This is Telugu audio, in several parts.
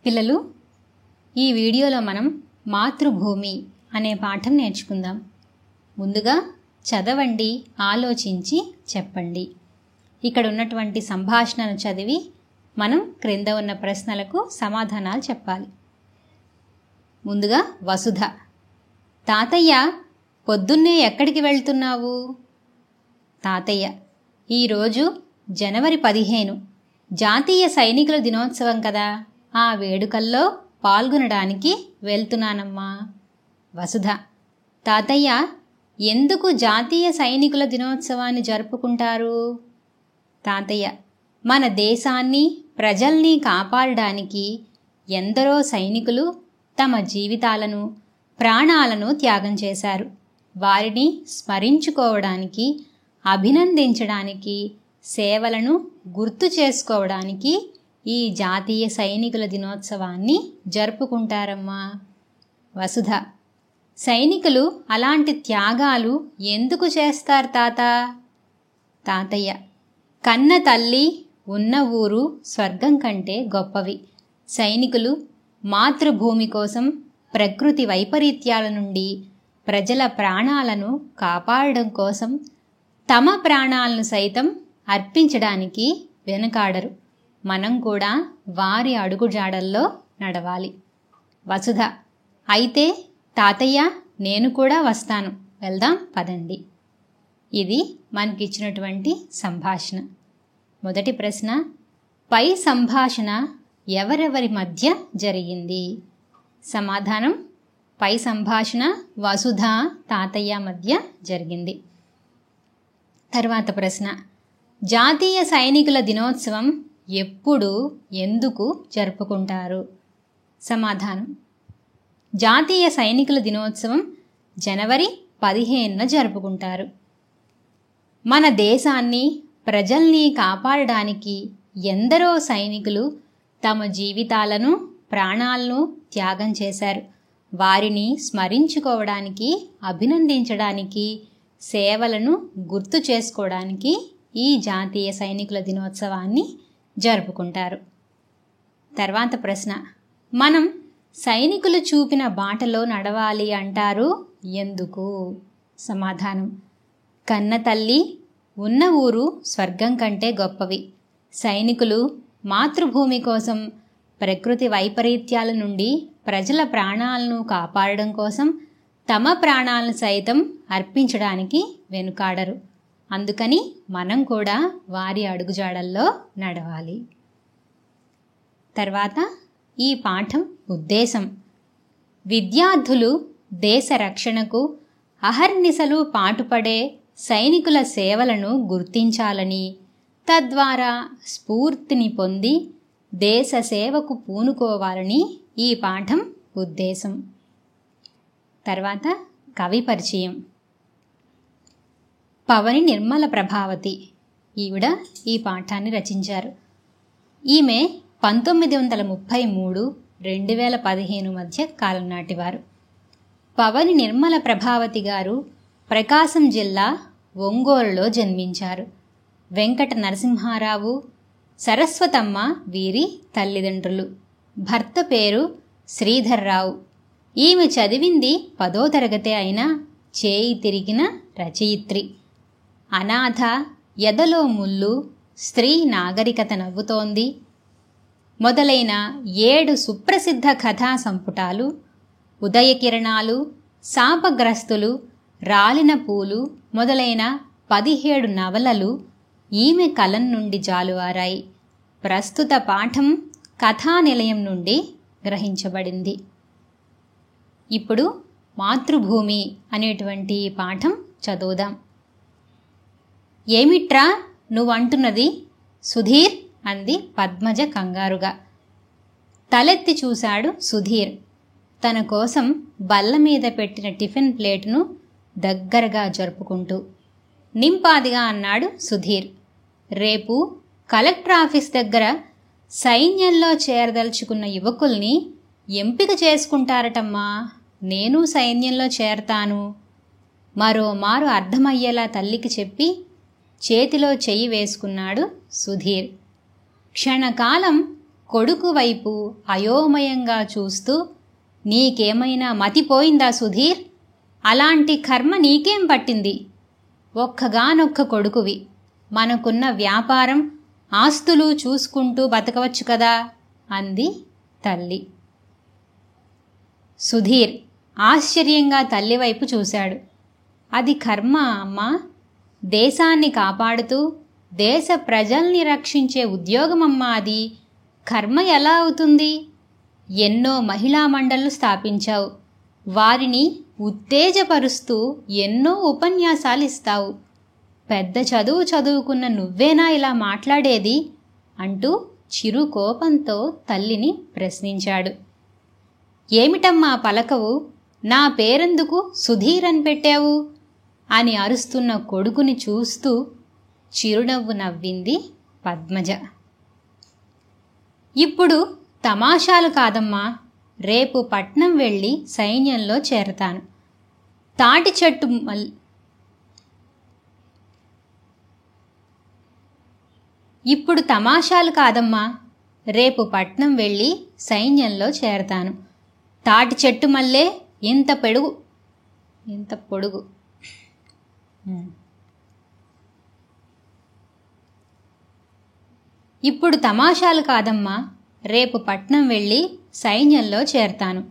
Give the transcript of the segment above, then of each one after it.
పిల్లలు, ఈ వీడియోలో మనం మాతృభూమి అనే పాఠం నేర్చుకుందాం. ముందుగా చదవండి, ఆలోచించి చెప్పండి. ఇక్కడ ఉన్నటువంటి సంభాషణను చదివి మనం క్రింద ఉన్న ప్రశ్నలకు సమాధానాలు చెప్పాలి. ముందుగా వసుధ: తాతయ్య, పొద్దున్నే ఎక్కడికి వెళ్తున్నావు? తాతయ్య: ఈరోజు జనవరి 15 జాతీయ సైనికుల దినోత్సవం కదా, ఆ వేడుకల్లో పాల్గొనడానికి వెళ్తున్నానమ్మా. వసుధ: తాతయ్య, ఎందుకు జాతీయ సైనికుల దినోత్సవాన్ని జరుపుకుంటారు? తాతయ్య: మన దేశాన్ని, ప్రజల్ని కాపాడడానికి ఎందరో సైనికులు తమ జీవితాలను, ప్రాణాలను త్యాగం చేశారు. వారిని స్మరించుకోవడానికి, అభినందించడానికి, సేవలను గుర్తు చేసుకోవడానికి ఈ జాతీయ సైనికుల దినోత్సవాన్ని జరుపుకుంటారమ్మా. వసుధ: సైనికులు అలాంటి త్యాగాలు ఎందుకు చేస్తారు తాత? తాతయ్య: కన్న తల్లి, ఉన్న ఊరు స్వర్గం కంటే గొప్పవి. సైనికులు మాతృభూమి కోసం, ప్రకృతి వైపరీత్యాల నుండి ప్రజల ప్రాణాలను కాపాడడం కోసం తమ ప్రాణాలను సైతం అర్పించడానికి వెనుకాడరు. మనం కూడా వారి అడుగుజాడల్లో నడవాలి. వసుధ: అయితే తాతయ్య, నేను కూడా వస్తాను, వెళ్దాం పదండి. ఇది మనకిచ్చినటువంటి సంభాషణ. మొదటి ప్రశ్న: పై సంభాషణ ఎవరెవరి మధ్య జరిగింది? సమాధానం: పై సంభాషణ వసుధ, తాతయ్య మధ్య జరిగింది. తర్వాత ప్రశ్న: జాతీయ సైనికుల దినోత్సవం ఎప్పుడు, ఎందుకు జరుపుకుంటారు? సమాధానం: జాతీయ సైనికుల దినోత్సవం జనవరి 15న జరుపుకుంటారు. మన దేశాన్ని, ప్రజల్ని కాపాడడానికి ఎందరో సైనికులు తమ జీవితాలను, ప్రాణాలను త్యాగం చేశారు. వారిని స్మరించుకోవడానికి, అభినందించడానికి, సేవలను గుర్తు చేసుకోవడానికి ఈ జాతీయ సైనికుల దినోత్సవాన్ని జరుపుకుంటారు. తర్వాత ప్రశ్న: మనం సైనికులు చూపిన బాటలో నడవాలి అంటారు, ఎందుకు? సమాధానం: కన్న తల్లి, ఉన్న ఊరు స్వర్గం కంటే గొప్పవి. సైనికులు మాతృభూమి కోసం, ప్రకృతి వైపరీత్యాల నుండి ప్రజల ప్రాణాలను కాపాడడం కోసం తమ ప్రాణాలను సైతం అర్పించడానికి వెనుకాడరు. అందుకని మనం కూడా వారి అడుగుజాడల్లో నడవాలి. తర్వాత ఈ పాఠం ఉద్దేశం: విద్యార్థులు దేశ రక్షణకు అహర్నిశలు పాటుపడే సైనికుల సేవలను గుర్తించాలని, తద్వారా స్ఫూర్తిని పొంది దేశ సేవకు పూనుకోవాలని ఈ పాఠం ఉద్దేశం. తర్వాత కవి పరిచయం. పవని నిర్మల ప్రభావతి, ఈవిడ ఈ పాఠాన్ని రచించారు. ఈమె 1933-2015 మధ్య కాలం నాటివారు. పవని నిర్మల ప్రభావతి గారు ప్రకాశం జిల్లా ఒంగోలులో జన్మించారు. వెంకట నరసింహారావు, సరస్వతమ్మ వీరి తల్లిదండ్రులు. భర్త పేరు శ్రీధర్రావు. ఈమె చదివింది 10వ తరగతే అయినా చేయి తిరిగిన రచయిత్రి. అనాథ, ఎదలో ముళ్ళు, స్త్రీ నాగరికత నవ్వుతోంది మొదలైన 7 సుప్రసిద్ధ కథా సంపుటాలు, ఉదయకిరణాలు, శాపగ్రస్తులు, రాలిన పూలు మొదలైన 17 నవలలు ఈమె కలం నుండి జాలువారాయి. ప్రస్తుత పాఠం కథానిలయం నుండి గ్రహించబడింది. ఇప్పుడు మాతృభూమి అనేటువంటి పాఠం చదువుదాం. ఏమిట్రా నువ్వంటున్నది, సుధీర్ అంది పద్మజ కంగారుగా. తలెత్తి చూశాడు సుధీర్. తన కోసం బల్ల మీద పెట్టిన టిఫిన్ ప్లేటును దగ్గరగా జరుపుకుంటూ. నింపాదిగా అన్నాడు సుధీర్. రేపు కలెక్టర్ ఆఫీస్ దగ్గర సైన్యంలో చేరదలుచుకున్న యువకుల్ని ఎంపిక చేసుకుంటారటమ్మా. నేను సైన్యంలో చేరతాను. మరోమారు అర్థమయ్యేలా తల్లికి చెప్పి చేతిలో చెయ్యి వేసుకున్నాడు సుధీర్. క్షణకాలం కొడుకు వైపు అయోమయంగా చూస్తూ, నీకేమైనా మతిపోయిందా సుధీర్? అలాంటి కర్మ నీకేం పట్టింది? ఒక్కగానొక్క కొడుకువి, మనకున్న వ్యాపారం ఆస్తులు చూసుకుంటూ బతకవచ్చు కదా అంది తల్లి. సుధీర్ ఆశ్చర్యంగా తల్లివైపు చూశాడు. అది కర్మ అమ్మా. దేశాన్ని కాపాడుతూ దేశ ప్రజల్ని రక్షించే ఉద్యోగమమ్మా అది. కర్మ ఎలా అవుతుంది? ఎన్నో మహిళా మండళ్లు స్థాపించావు, వారిని ఉత్తేజపరుస్తూ ఎన్నో ఉపన్యాసాలు ఇస్తావు. పెద్ద చదువు చదువుకున్న నువ్వేనా ఇలా మాట్లాడేది అంటూ చిరు కోపంతో తల్లిని ప్రశ్నించాడు. ఏమిటమ్మా పలకవు? నా పేరెందుకు సుధీర్ అని పెట్టావు అని అరుస్తున్న కొడుకుని చూస్తూ చిరునవ్వు నవ్వింది పద్మజ. ఇప్పుడు తమాషాలు కాదమ్మా, రేపు పట్నం వెళ్ళి సైన్యంలో చేరతాను. తాటి చెట్టు ఇప్పుడు తమాషాలు కాదమ్మా, రేపు పట్నం వెళ్ళి సైన్యంలో చేరతాను. తాటి చెట్టు మల్లే ఇంత పొడుగు. ఇప్పుడు తమాషాలు కాదమ్మా, రేపు పట్నం వెళ్ళి సైన్యంలో చేరతాను.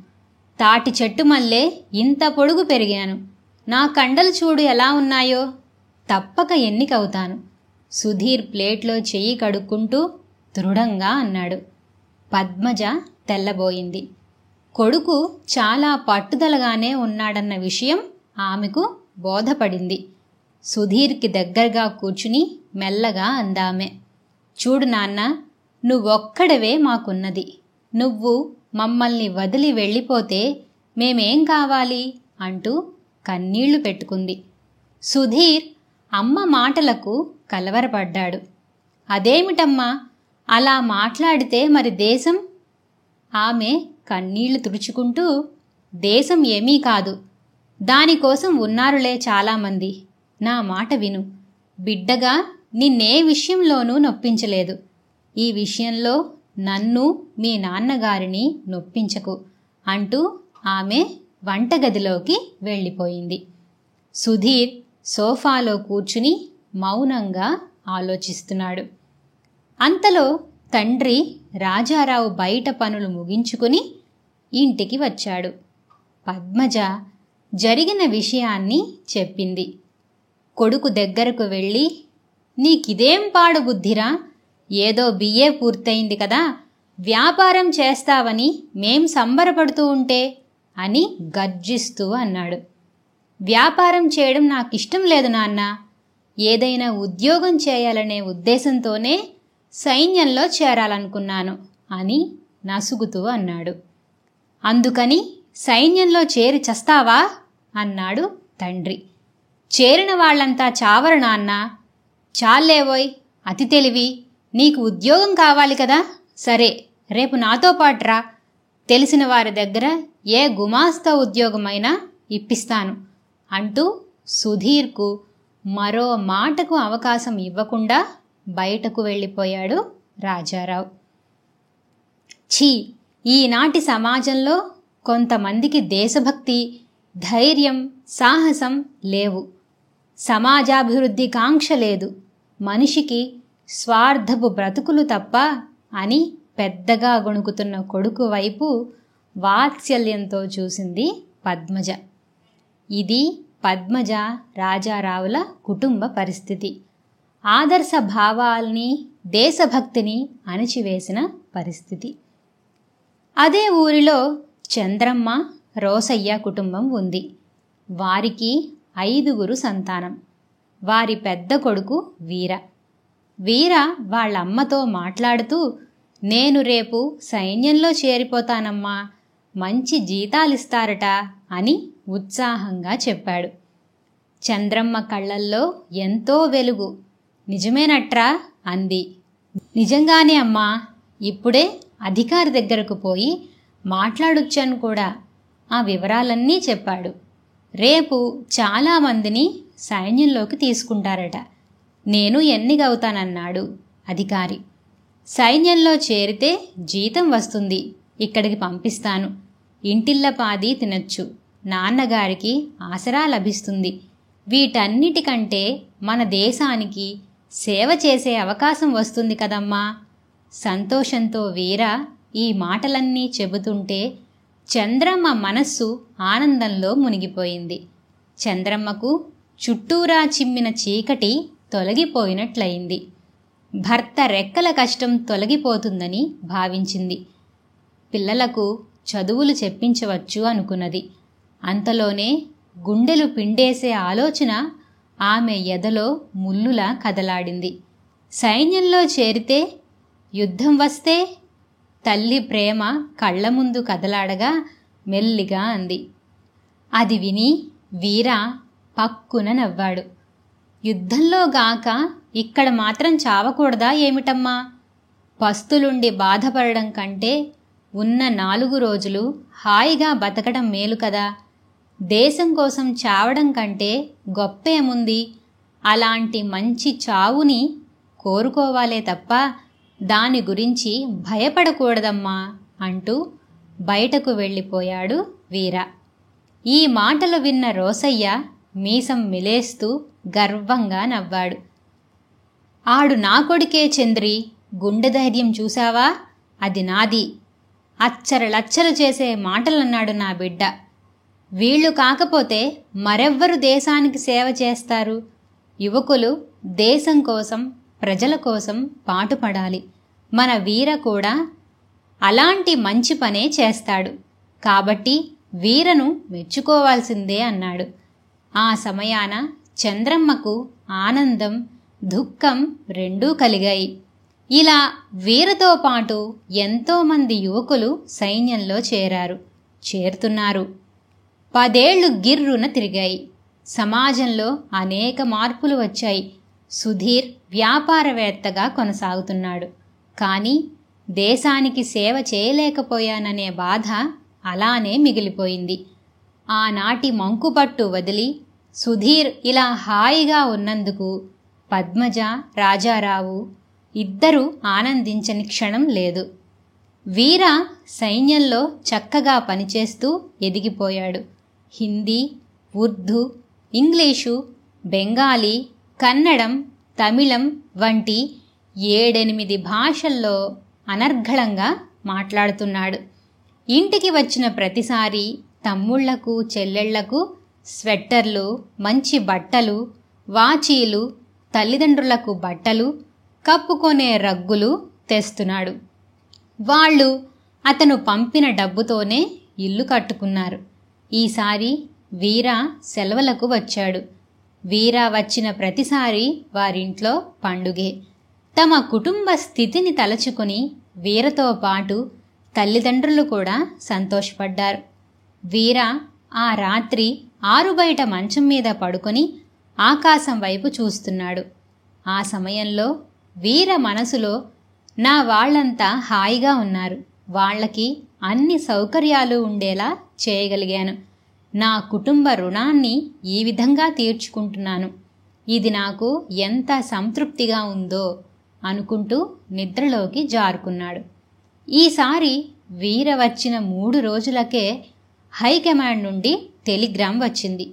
తాటి చెట్టు మల్లే ఇంత పొడుగు పెరిగాను. నా కండలు చూడు ఎలా ఉన్నాయో. తప్పక ఎన్నికవుతాను. సుధీర్ ప్లేట్లో చెయ్యి కడుక్కుంటూ దృఢంగా అన్నాడు. పద్మజ తెల్లబోయింది. కొడుకు చాలా పట్టుదలగానే ఉన్నాడన్న విషయం ఆమెకు బోధపడింది. సుధీర్కి దగ్గరగా కూర్చుని మెల్లగా అందామె. చూడు నాన్న, నువ్వొక్కడవే మాకున్నది. నువ్వు మమ్మల్ని వదిలి వెళ్ళిపోతే మేమేం కావాలి అంటూ కన్నీళ్లు పెట్టుకుంది. సుధీర్ అమ్మ మాటలకు కలవరపడ్డాడు. అదేమిటమ్మా అలా మాట్లాడితే మరి దేశం? ఆమె కన్నీళ్లు తుడుచుకుంటూ, దేశం ఏమీ కాదు, దానికోసం ఉన్నారులే చాలామంది. నా మాట విను. బిడ్డగా నిన్నే విషయంలోనూ నొప్పించలేదు. ఈ విషయంలో నన్ను మీ నాన్నగారిని నొప్పించకు అంటూ ఆమె వంటగదిలోకి వెళ్ళిపోయింది. సుధీర్ సోఫాలో కూర్చుని మౌనంగా ఆలోచిస్తున్నాడు. అంతలో తండ్రి రాజారావు బయట పనులు ముగించుకుని ఇంటికి వచ్చాడు. పద్మజ జరిగిన విషయాన్ని చెప్పింది. కొడుకు దగ్గరకు వెళ్ళి, నీకిదేం పాడు బుద్ధిరా? ఏదో బిఏ పూర్తయింది కదా, వ్యాపారం చేస్తావని మేం సంబరపడుతూ ఉంటే అని గర్జిస్తూ అన్నాడు. వ్యాపారం చేయడం నాకిష్టం లేదు నాన్న. ఏదైనా ఉద్యోగం చేయాలనే ఉద్దేశంతోనే సైన్యంలో చేరాలనుకున్నాను అని నసుగుతూ అన్నాడు. అందుకని సైన్యంలో చేరి చస్తావా అన్నాడు తండ్రి. చేరిన వాళ్లంతా చావరు నాన్న. చాలేవోయ్ అతి తెలివి. నీకు ఉద్యోగం కావాలి కదా, సరే రేపు నాతో పాటురా. తెలిసిన వారి దగ్గర ఏ గుమాస్తా ఉద్యోగమైనా ఇప్పిస్తాను అంటూ సుధీర్కు మరో మాటకు అవకాశం ఇవ్వకుండా బయటకు వెళ్ళిపోయాడు రాజారావు. ఛీ, ఈనాటి సమాజంలో కొంతమందికి దేశభక్తి, ధైర్యం, సాహసం లేవు. సమాజాభివృద్ధి కాంక్ష లేదు. మనిషికి స్వార్థపు బ్రతుకులు తప్ప అని పెద్దగా గొణుకుతున్న కొడుకు వైపు వాత్సల్యంతో చూసింది పద్మజ. ఇది పద్మజ రాజారావుల కుటుంబ పరిస్థితి. ఆదర్శ భావాల్ని, దేశభక్తిని అణిచివేసిన పరిస్థితి. అదే ఊరిలో చంద్రమ్మ, రోసయ్య కుటుంబం ఉంది. వారికి 5 సంతానం. వారి పెద్ద కొడుకు వీర. వీర వాళ్ళమ్మతో మాట్లాడుతూ, నేను రేపు సైన్యంలో చేరిపోతానమ్మా, మంచి జీతాలిస్తారట అని ఉత్సాహంగా చెప్పాడు. చంద్రమ్మ కళ్ళల్లో ఎంతో వెలుగు. నిజమేనట్రా అంది. నిజంగానే అమ్మా, ఇప్పుడే అధికారి దగ్గరకు పోయి మాట్లాడొచ్చాను కూడా. ఆ వివరాలన్నీ చెప్పాడు. రేపు చాలామందిని సైన్యంలోకి తీసుకుంటారట. నేను ఎన్నికవుతానన్నాడు అధికారి. సైన్యంలో చేరితే జీతం వస్తుంది, ఇక్కడికి పంపిస్తాను. ఇంటిల్లపాది తినొచ్చు, నాన్నగారికి ఆసరా లభిస్తుంది. వీటన్నిటికంటే మన దేశానికి సేవ చేసే అవకాశం వస్తుంది కదమ్మా. సంతోషంతో వీర ఈ మాటలన్నీ చెబుతుంటే చంద్రమ్మ మనస్సు ఆనందంలో మునిగిపోయింది. చంద్రమ్మకు చుట్టూరా చిమ్మిన చీకటి తొలగిపోయినట్లయింది. భర్త రెక్కల కష్టం తొలగిపోతుందని భావించింది. పిల్లలకు చదువులు చెప్పించవచ్చు అనుకున్నది. అంతలోనే గుండెలు పిండేసే ఆలోచన ఆమె ఎదలో ముల్లులా కదలాడింది. సైన్యంలో చేరితే, యుద్ధం వస్తే? తల్లి ప్రేమ కళ్ల ముందు కదలాడగా మెల్లిగా అంది. అది విని వీర పక్కున నవ్వాడు. యుద్ధంలో గాక ఇక్కడ మాత్రం చావకూడదా ఏమిటమ్మా? పస్తులుండి బాధపడడం కంటే ఉన్న 4 రోజులు హాయిగా బతకడం మేలు కదా. దేశం కోసం చావడం కంటే గొప్పేముంది? అలాంటి మంచి చావుని కోరుకోవాలే తప్ప దాని గురించి భయపడకూడదమ్మా అంటూ బయటకు వెళ్ళిపోయాడు వీర. ఈ మాటలు విన్న రోసయ్య మీసం మిలేస్తూ గర్వంగా నవ్వాడు. ఆడు నా కొడుకే చంద్రి, గుండె ధైర్యం చూశావా? అది నాది. అచ్చరలచ్చలు చేసే మాటలన్నాడు నా బిడ్డ. వీళ్ళు కాకపోతే మరెవ్వరు దేశానికి సేవ చేస్తారు? యువకులు దేశం కోసం, ప్రజల కోసం పాటుపడాలి. మన వీర కూడా అలాంటి మంచి పనే చేస్తాడు. కాబట్టి వీరను మెచ్చుకోవాల్సిందే అన్నాడు. ఆ సమయాన చంద్రమ్మకు ఆనందం, దుఃఖం రెండూ కలిగాయి. ఇలా వీరతో పాటు ఎంతోమంది యువకులు సైన్యంలో చేరుతున్నారు. 10 ఏళ్లు గిర్రున తిరిగాయి. సమాజంలో అనేక మార్పులు వచ్చాయి. సుధీర్ వ్యాపారవేత్తగా కొనసాగుతున్నాడు. కానీ దేశానికి సేవ చేయలేకపోయాననే బాధ అలానే మిగిలిపోయింది. ఆనాటి మంకుపట్టు వదిలి సుధీర్ ఇలా హాయిగా ఉన్నందుకు పద్మజ, రాజారావు ఇద్దరూ ఆనందించని క్షణం లేదు. వీర సైన్యంలో చక్కగా పనిచేస్తూ ఎదిగిపోయాడు. హిందీ, ఉర్దూ, ఇంగ్లీషు, బెంగాలీ, కన్నడం, తమిళం వంటి 7-8 భాషల్లో అనర్గళంగా మాట్లాడుతున్నాడు. ఇంటికి వచ్చిన ప్రతిసారి తమ్ముళ్లకు, చెల్లెళ్లకు స్వెట్టర్లు, మంచి బట్టలు, వాచీలు, తల్లిదండ్రులకు బట్టలు, కప్పుకొనే రగ్గులు తెస్తున్నాడు. వాళ్ళు అతను పంపిన డబ్బుతోనే ఇల్లు కట్టుకున్నారు. ఈసారి వీర సెలవులకు వచ్చాడు. వీర వచ్చిన ప్రతిసారి వారింట్లో పండుగే. తమ కుటుంబ స్థితిని తలచుకుని వీరతో పాటు తల్లిదండ్రులు కూడా సంతోషపడ్డారు. వీర ఆ రాత్రి ఆరుబయట మంచం మీద పడుకొని ఆకాశం వైపు చూస్తున్నాడు. ఆ సమయంలో వీర మనసులో, నా వాళ్లంతా హాయిగా ఉన్నారు, వాళ్లకి అన్ని సౌకర్యాలు ఉండేలా చేయగలిగాను, నా కుటుంబ రుణాన్ని ఈ విధంగా తీర్చుకుంటున్నాను, ఇది నాకు ఎంత సంతృప్తిగా ఉందో అనుకుంటూ నిద్రలోకి జారుకున్నాడు. ఈసారి వీర వచ్చిన 3 రోజులకే హైకమాండ్ నుండి టెలిగ్రామ్ వచ్చింది.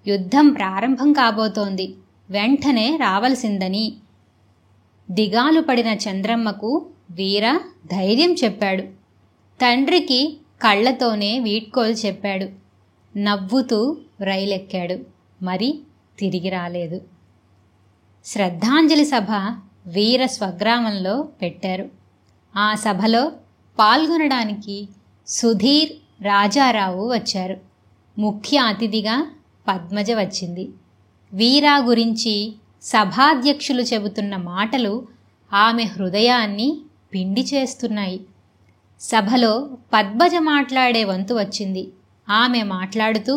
యుద్ధం ప్రారంభం కాబోతోంది, వెంటనే రావలసిందని. దిగాలు పడిన చంద్రమ్మకు వీర ధైర్యం చెప్పాడు. తండ్రికి కళ్లతోనే వీడ్కోలు చెప్పాడు. నవ్వుతూ రైలెక్కాడు. మరి తిరిగి రాలేదు. శ్రద్ధాంజలి సభ వీర స్వగ్రామంలో పెట్టారు. ఆ సభలో పాల్గొనడానికి సుధీర్, రాజారావు వచ్చారు. ముఖ్య అతిథిగా పద్మజ వచ్చింది. వీరా గురించి సభాధ్యక్షులు చెబుతున్న మాటలు ఆమె హృదయాన్ని పిండి చేస్తున్నాయి. సభలో పద్మజ మాట్లాడే వంతు వచ్చింది. ఆమె మాట్లాడుతూ,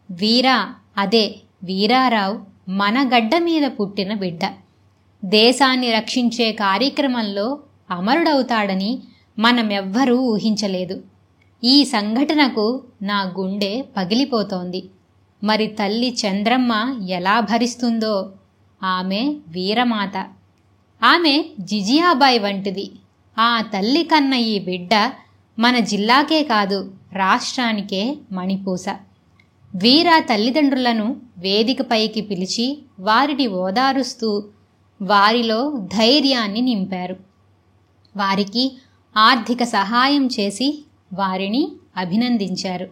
వీరా, అదే వీరారావు మన గడ్డ మీద పుట్టిన బిడ్డ. దేశాన్ని రక్షించే కార్యక్రమంలో అమరుడవుతాడని మనమెవ్వరూ ఊహించలేదు. ఈ సంఘటనకు నా గుండె పగిలిపోతోంది. మరి తల్లి చంద్రమ్మ ఎలా భరిస్తుందో? ఆమె వీరమాత. ఆమె జిజియాబాయి వంటిది. ఆ తల్లి కన్న ఈ బిడ్డ మన జిల్లాకే కాదు, రాష్ట్రానికే మణిపూస. వీర తల్లిదండ్రులను వేదికపైకి పిలిచి వారిని ఓదారుస్తూ వారిలో ధైర్యాన్ని నింపారు. వారికి ఆర్థిక సహాయం చేసి వారిని అభినందించారు.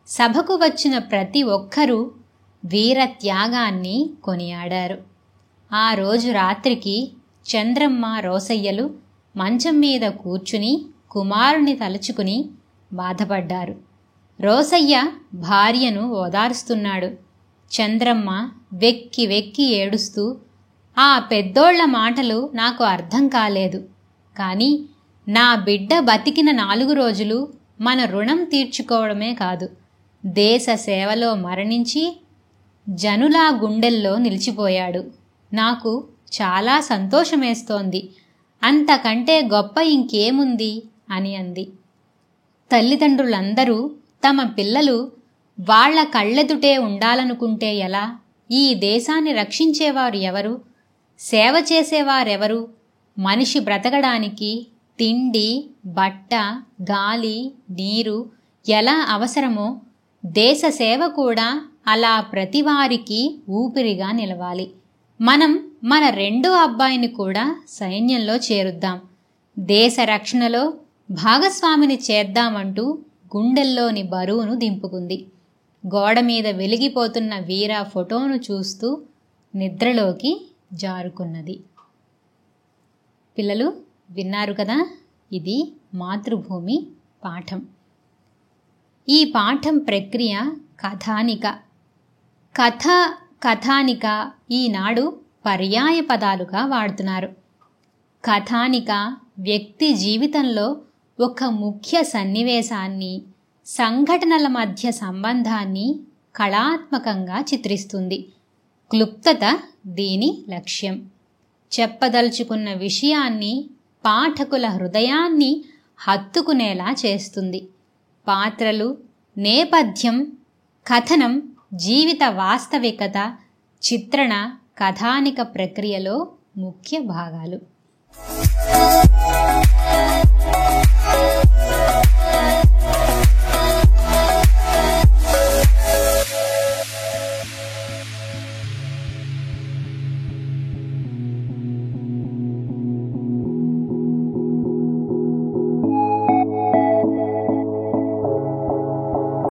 సభకు వచ్చిన ప్రతి ఒక్కరూ వీర త్యాగాన్ని కొనియాడారు. ఆ రోజు రాత్రికి చంద్రమ్మ, రోసయ్యలు మంచం మీద కూర్చుని కుమారుని తలుచుకుని బాధపడ్డారు. రోసయ్య భార్యను ఓదారుస్తున్నాడు. చంద్రమ్మ వెక్కి వెక్కి ఏడుస్తూ, ఆ పెద్దోళ్ల మాటలు నాకు అర్థం కాలేదు, కానీ నా బిడ్డ బతికిన 4 రోజులు మన రుణం తీర్చుకోవడమే కాదు, దేశ సేవలో మరణించి జనులా గుండెల్లో నిలిచిపోయాడు. నాకు చాలా సంతోషమేస్తోంది. అంతకంటే గొప్ప ఇంకేముంది అని అంది. తల్లిదండ్రులందరూ తమ పిల్లలు వాళ్ల కళ్ళెదుటే ఉండాలనుకుంటే ఎలా? ఈ దేశాన్ని రక్షించేవారు ఎవరు? సేవ చేసేవారెవరు? మనిషి బ్రతకడానికి తిండి, బట్ట, గాలి, నీరు ఎలా అవసరమో దేశ సేవ కూడా అలా ప్రతివారికి ఊపిరిగా నిలవాలి. మనం మన 2వ అబ్బాయిని కూడా సైన్యంలో చేరుద్దాం, దేశ రక్షణలో భాగస్వామిని చేద్దామంటూ గుండెల్లోని బరువును దింపుకుంది. గోడ మీద వెలిగిపోతున్న వీర ఫోటోను చూస్తూ నిద్రలోకి జారుకున్నది. పిల్లలు విన్నారు కదా, ఇది మాతృభూమి పాఠం. ఈ పాఠం ప్రక్రియ కథానిక. కథ, కథానిక ఈనాడు పర్యాయ పదాలుగా వాడుతున్నారు. కథానిక వ్యక్తి జీవితంలో ఒక ముఖ్య సన్నివేశాన్ని, సంఘటనల మధ్య సంబంధాన్ని కళాత్మకంగా చిత్రిస్తుంది. క్లుప్తత దీని లక్ష్యం. చెప్పదలుచుకున్న విషయాన్ని పాఠకుల హృదయాన్ని హత్తుకునేలా చేస్తుంది. పాత్రలు, నేపథ్యం, కథనం, జీవిత వాస్తవికత, చిత్రణ కథానిక ప్రక్రియలో ముఖ్య భాగాలు.